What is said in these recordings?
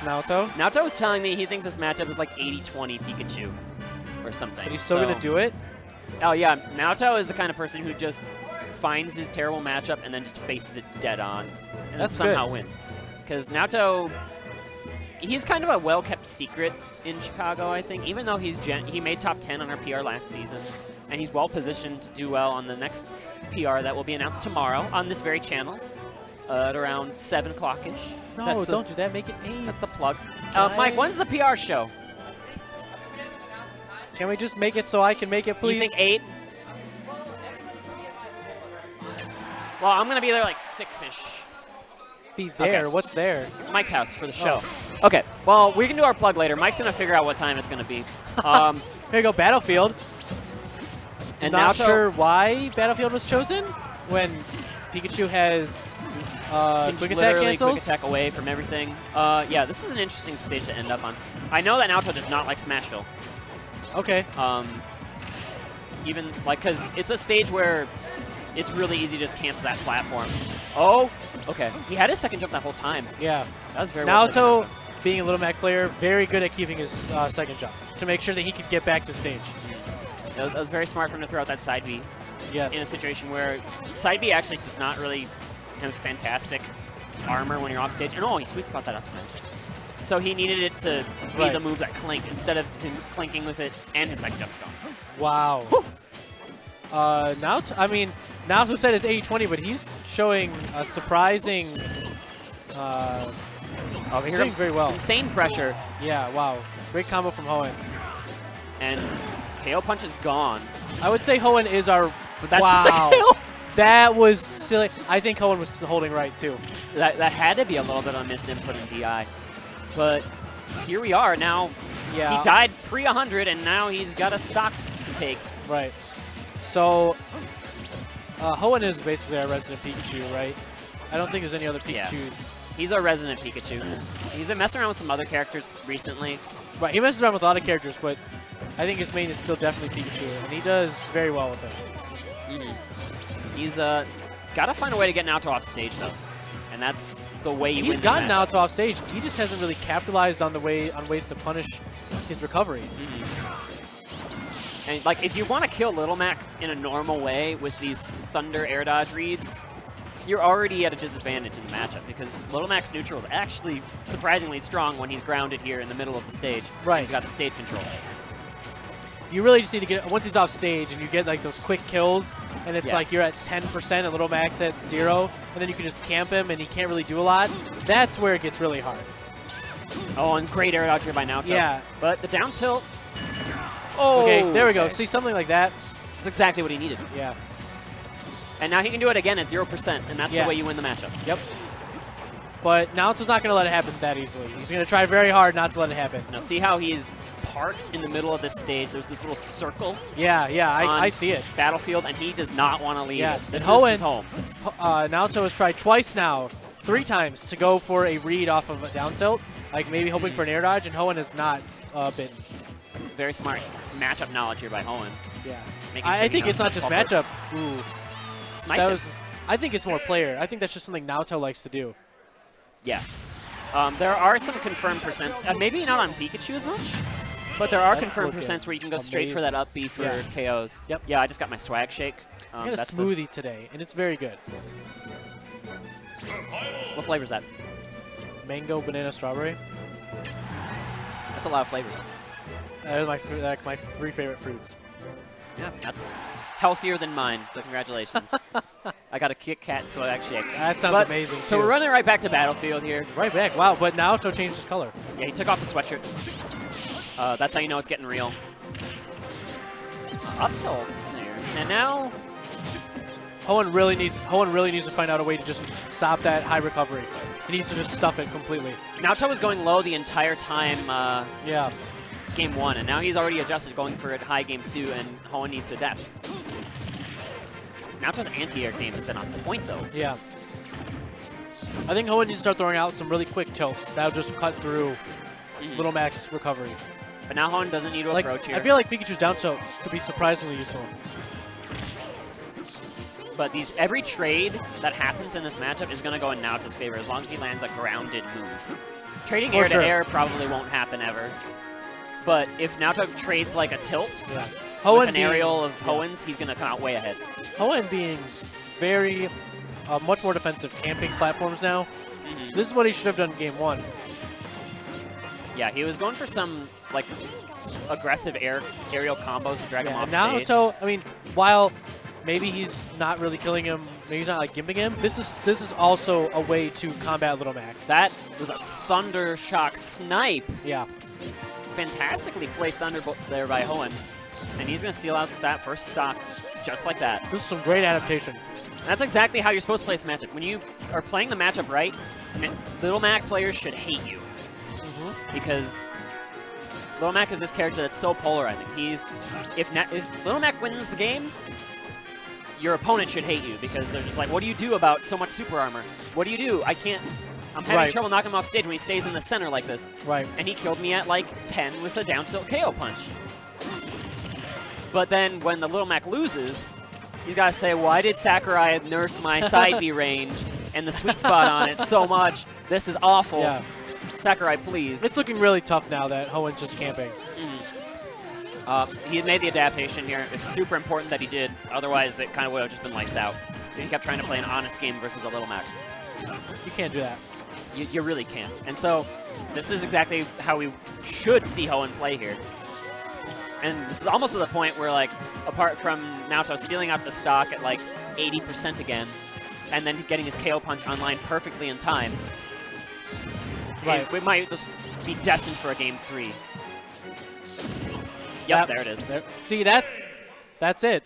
Naoto? Naoto was telling me he thinks this matchup is like 80-20 Pikachu or something. But he's still going to do it? Oh, yeah. Naoto is the kind of person who just finds his terrible matchup and then just faces it dead on. And then somehow wins. Because Naoto, he's kind of a well-kept secret in Chicago, I think. Even though he made top 10 on our PR last season. And he's well-positioned to do well on the next PR that will be announced tomorrow on this very channel at around 7 o'clock-ish. No, don't do that. Make it 8. That's the plug. Mike, when's the PR show? Can we just make it so I can make it, please? You think 8? Well, I'm going to be there like 6-ish. Be there? Okay. What's there? Mike's house for the show. Oh. Okay, well, we can do our plug later. Mike's going to figure out what time it's going to be. Here you go, Battlefield. And not Naoto, sure why Battlefield was chosen when Pikachu has quick attack cancels. Quick attack away from everything. Yeah, this is an interesting stage to end up on. I know that Naoto does not like Smashville. Okay. Even like, because it's a stage where it's really easy to just camp that platform. Oh, okay. He had his second jump that whole time. Yeah. That was very well Naoto, being a Little Mac player, very good at keeping his second jump to make sure that he could get back to stage. That was very smart for him to throw out that side B. Yes. In a situation where side B actually does not really have fantastic armor when you're off stage. And oh, he sweet spot that up smash. So he needed it to be the move that clanked instead of him clanking with it and his second jump's gone. Wow. Naoto, I mean, Naoto said it's 80-20, but he's showing a surprising. He's doing very well. Insane pressure. Yeah, wow. Great combo from Hoenn. And KO punch is gone. I would say Hoenn is our. But that's just a KO. That was silly. I think Hoenn was holding right too. That had to be a little bit of a missed input in DI. But here we are now. Yeah. He died pre-100, and now he's got a stock to take. Right. So, Hoenn is basically our resident Pikachu, right? I don't think there's any other Pikachus. Yeah. He's our resident Pikachu. He's been messing around with some other characters recently. Right, he messes around with a lot of characters, but I think his main is still definitely Pikachu, and he does very well with it. He's got to find a way to get Naoto off stage, though. And that's the way you win He's gotten Naoto off stage. He just hasn't really capitalized on ways to punish his recovery. And like, if you want to kill Little Mac in a normal way with these Thunder air dodge reads, you're already at a disadvantage in the matchup because Little Mac's neutral is actually surprisingly strong when he's grounded here in the middle of the stage. Right. He's got the stage control. You really just need to get, once he's off stage and you get like those quick kills, and it's like you're at 10% and Little Mac's at 0, and then you can just camp him and he can't really do a lot, that's where it gets really hard. Oh, and great air dodge here by Naoto. Yeah. But the down tilt. Oh. Okay, there we go. See, something like that. That's exactly what he needed. Yeah. And now he can do it again at 0%, and that's the way you win the matchup. Yep. But Naoto's not going to let it happen that easily. He's going to try very hard not to let it happen. Now see how he's parked in the middle of this stage. There's this little circle. Yeah, I see it. Battlefield, and he does not want to leave it. This is Hoenn, his home. Naoto has tried twice now, 3 times, to go for a read off of a down tilt, like maybe hoping for an air dodge, and Hoenn has not been. Very smart matchup knowledge here by Hoenn. Yeah. Sure I think it's not just matchup. Ooh. I think it's more player. I think that's just something Naoto likes to do. Yeah. There are some confirmed percents. Maybe not on Pikachu as much, but there are confirmed percents where you can go straight for that up B for KOs. Yep. Yeah, I just got my swag shake. I got a smoothie today, and it's very good. What flavor is that? Mango, banana, strawberry. That's a lot of flavors. They're my 3 favorite fruits. Yeah, that's healthier than mine, so congratulations. I got a Kit Kat swag shake. That sounds amazing, So too. we're running right back to Battlefield here. Right back. Wow, but Naoto changed his color. Yeah, he took off the sweatshirt. That's how you know it's getting real. Up tilts here. And now Hoenn really needs to find out a way to just stop that high recovery. He needs to just stuff it completely. Naoto was going low the entire time game 1, and now he's already adjusted going for it high game 2, and Hoenn needs to adapt. Naoto's anti-air game has been on point, though. Yeah. I think Hoenn needs to start throwing out some really quick tilts. That'll just cut through Little Mac's recovery. But now Hoenn doesn't need to approach here. I feel like Pikachu's down tilt could be surprisingly useful. But every trade that happens in this matchup is going to go in Naoto's favor as long as he lands a grounded move. Trading air to air probably won't happen ever. But if Naoto trades like a tilt with an aerial of Hoenn's, he's going to come out way ahead. Hoenn being very much more defensive camping platforms now. This is what he should have done in game 1. Yeah, he was going for some like aggressive aerial combos to drag him off Naoto, stage. I mean, while maybe he's not really killing him, maybe he's not like gimping him, this is also a way to combat Little Mac. That was a Thunder Shock snipe. Yeah. Fantastically placed Thunderbolt there by Hoenn. And he's going to seal out that first stock just like that. This is some great adaptation. That's exactly how you're supposed to play this matchup. When you are playing the matchup right, Little Mac players should hate you. Because Little Mac is this character that's so polarizing. If Little Mac wins the game, your opponent should hate you because they're just like, what do you do about so much super armor? What do you do? I'm having trouble knocking him off stage when he stays in the center like this. Right. And he killed me at like 10 with a down tilt KO punch. But then when the Little Mac loses, he's got to say, why did Sakurai nerf my side B range and the sweet spot on it so much? This is awful. Yeah. Sakurai, please. It's looking really tough now that Hoenn's just camping. He had made the adaptation here. It's super important that he did. Otherwise, it kind of would have just been lights out. If he kept trying to play an honest game versus a Little Mac. You can't do that. You really can't. And so this is exactly how we should see Hoenn play here. And this is almost to the point where, like, apart from Naoto sealing out the stock at, like, 80% again, and then getting his KO punch online perfectly in time, we might just be destined for a game 3. Yep, there it is. See, that's it.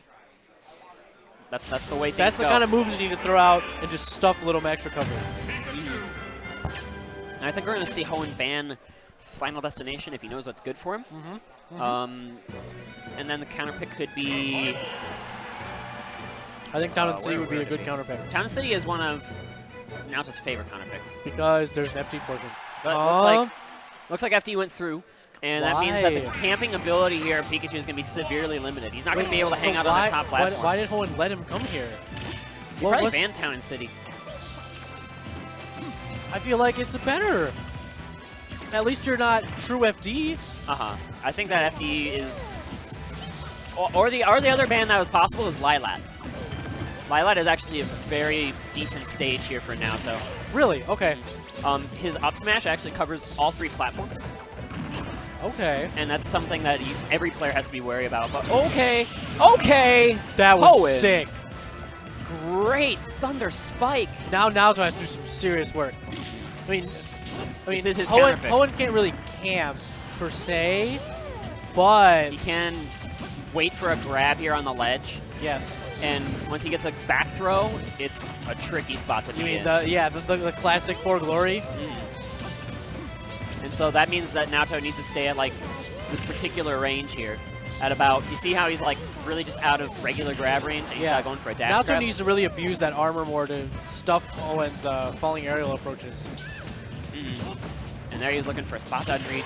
That's the way things That's the go. kind of moves you need to throw out and just stuff Little Mac's recovery. And I think we're going to see Hoenn ban Final Destination if he knows what's good for him. And then the counter pick could be... I think Town and City would be a good counter pick. Town and City is one of Naoto's favorite counter picks. Because there's an FD portion. But looks like FD went through. And that means that the camping ability here of Pikachu is going to be severely limited. He's not going to be able to hang out on the top platform. Why did Hoenn let him come here? He probably banned Town and City. I feel like it's better. At least you're not true FD. I think that FD is... Or the other ban that was possible is Lilat. Lilat is actually a very decent stage here for Naoto. Really? Okay. His up smash actually covers all 3 platforms. Okay. And that's something that every player has to be wary about. But okay. That was sick. Great Thunder Spike. Now Naoto has to do some serious work. I mean, this is his counter pick. Hoenn can't really camp per se, but he can wait for a grab here on the ledge. Yes. And once he gets a back throw, it's a tricky spot to be in. The classic 4 glory. And so that means that Naoto needs to stay at like this particular range here. At about, you see how he's like really just out of regular grab range and he's got going for a dash grab? Naoto needs to really abuse that armor more to stuff Hoenn's falling aerial approaches. And there he's looking for a spot dodge read.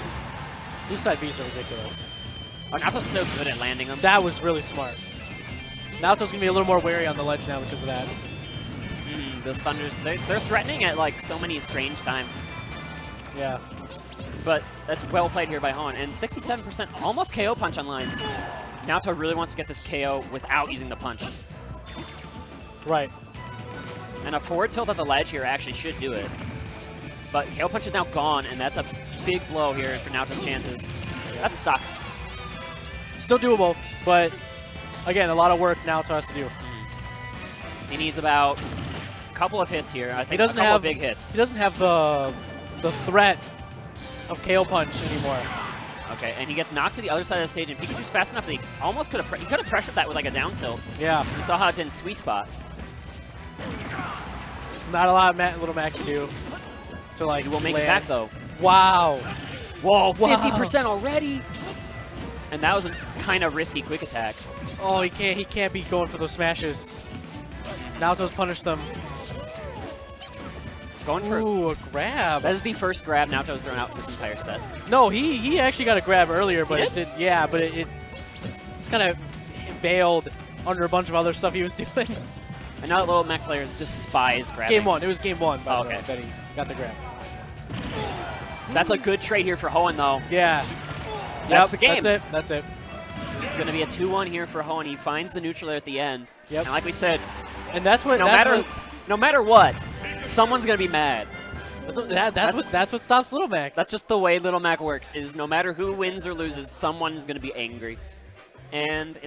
These side Bs are ridiculous. Oh, Naoto's so good at landing them. That was really smart. Naoto's going to be a little more wary on the ledge now because of that. Those Thunders, they're threatening at like so many strange times. Yeah. But that's well played here by Hoenn. And 67% almost KO punch online. Naoto really wants to get this KO without using the punch. Right. And a forward tilt at the ledge here actually should do it. But KO punch is now gone, and that's a big blow here for Naoto's chances. That's a stock. Still doable, but again, a lot of work Naoto has to do. He needs about a couple of hits here. I think he doesn't a couple have of big hits. He doesn't have the threat of KO punch anymore. Okay, and he gets knocked to the other side of the stage, and Pikachu's fast enough that he almost could have he could have pressured that with like a down tilt. Yeah. We saw how it didn't sweet spot. Not a lot Little Mac can do to like He will make it back though. Wow. Whoa, 50% already. And that was a kind of risky quick attack. Oh, he can't be going for those smashes. Naoto's punished them. Going for a grab. That is the first grab Naoto's thrown out this entire set. No, he actually got a grab earlier, but it did. Yeah, but it's kind of veiled under a bunch of other stuff he was doing. I know that Little Mac players despise grabbing. Game 1. It was game 1. By the way, that he got the grab. That's a good trade here for Hoenn, though. Yeah. That's the game. That's it. That's it. It's going to be a 2-1 here for Hoenn. He finds the neutral there at the end. Yep. And like we said, And that's what. no matter what, someone's going to be mad. That's what stops Little Mac. That's just the way Little Mac works. Is no matter who wins or loses, someone's going to be angry. And